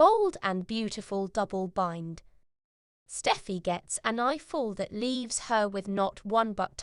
Bold and Beautiful double bind. Steffy gets an eyeful that leaves her with not one but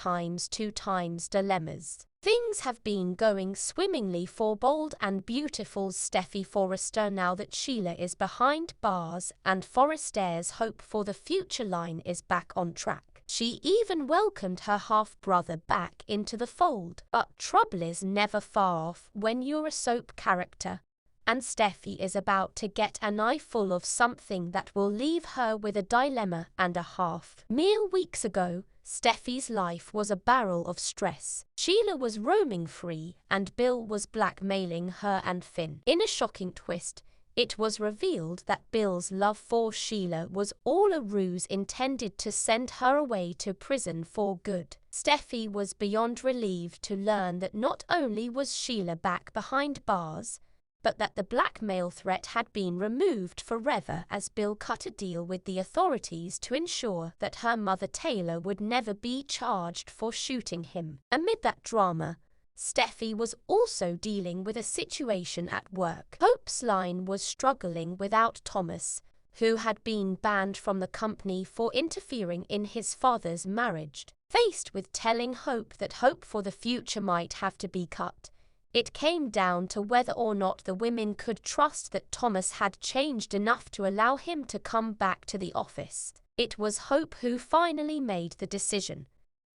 two times dilemmas. Things have been going swimmingly for Bold and Beautiful's Steffy Forrester now that Sheila is behind bars and Forrester's hope for the future line is back on track. She even welcomed her half-brother back into the fold. But trouble is never far off when you're a soap character, and Steffy is about to get an eyeful of something that will leave her with a dilemma and a half. Mere weeks ago, Steffy's life was a barrel of stress. Sheila was roaming free and Bill was blackmailing her and Finn. In a shocking twist, it was revealed that Bill's love for Sheila was all a ruse intended to send her away to prison for good. Steffy was beyond relieved to learn that not only was Sheila back behind bars, but that the blackmail threat had been removed forever as Bill cut a deal with the authorities to ensure that her mother Taylor would never be charged for shooting him. Amid that drama, Steffy was also dealing with a situation at work. Hope's line was struggling without Thomas, who had been banned from the company for interfering in his father's marriage. Faced with telling Hope that Hope for the future might have to be cut, it came down to whether or not the women could trust that Thomas had changed enough to allow him to come back to the office. It was Hope who finally made the decision,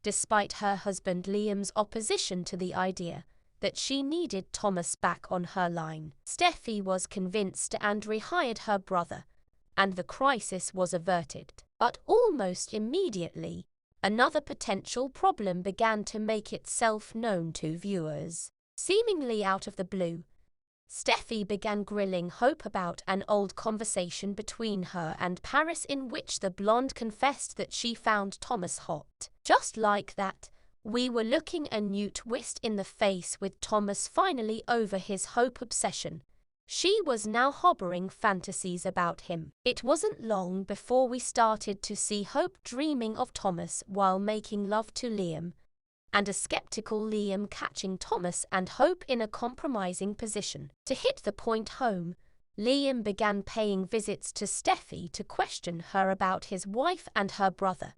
despite her husband Liam's opposition to the idea, that she needed Thomas back on her line. Steffy was convinced and rehired her brother, and the crisis was averted. But almost immediately, another potential problem began to make itself known to viewers. Seemingly out of the blue, Steffy began grilling Hope about an old conversation between her and Paris in which the blonde confessed that she found Thomas hot. Just like that, we were looking a new twist in the face with Thomas finally over his Hope obsession. She was now harboring fantasies about him. It wasn't long before we started to see Hope dreaming of Thomas while making love to Liam, and a skeptical Liam catching Thomas and Hope in a compromising position. To hit the point home, Liam began paying visits to Steffy to question her about his wife and her brother,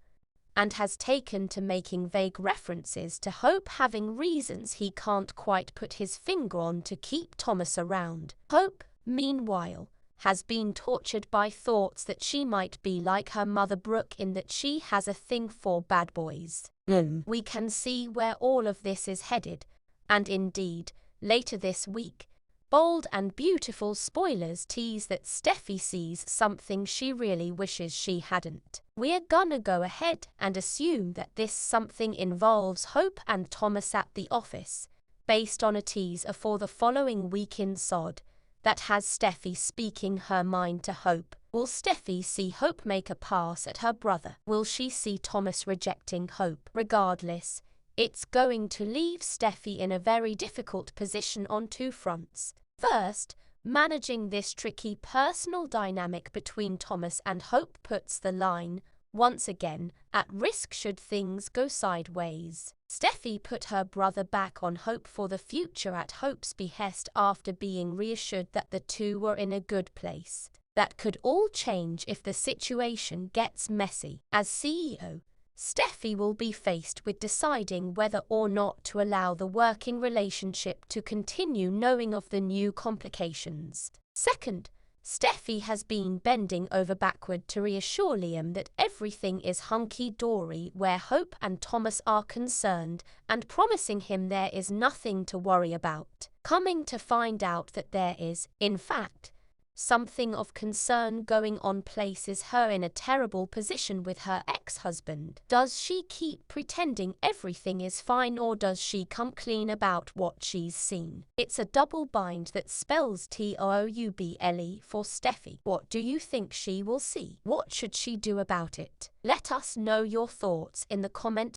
and has taken to making vague references to Hope having reasons he can't quite put his finger on to keep Thomas around. Hope, meanwhile, has been tortured by thoughts that she might be like her mother Brooke in that she has a thing for bad boys. We can see where all of this is headed, and indeed, later this week, Bold and Beautiful spoilers tease that Steffy sees something she really wishes she hadn't. We're gonna go ahead and assume that this something involves Hope and Thomas at the office, based on a teaser for the following week in SOD that has Steffy speaking her mind to Hope. Will Steffy see Hope make a pass at her brother? Will she see Thomas rejecting Hope? Regardless, it's going to leave Steffy in a very difficult position on two fronts. First, managing this tricky personal dynamic between Thomas and Hope puts the line, once again, at risk should things go sideways. Steffy put her brother back on Hope for the future at Hope's behest after being reassured that the two were in a good place. That could all change if the situation gets messy. As CEO, Steffy will be faced with deciding whether or not to allow the working relationship to continue knowing of the new complications. Second, Steffy has been bending over backward to reassure Liam that everything is hunky-dory where Hope and Thomas are concerned and promising him there is nothing to worry about. Coming to find out that there is, in fact, something of concern going on places her in a terrible position with her ex-husband. Does she keep pretending everything is fine or does she come clean about what she's seen? It's a double bind that spells TOUBLE for Steffy. What do you think she will see? What should she do about it? Let us know your thoughts in the comment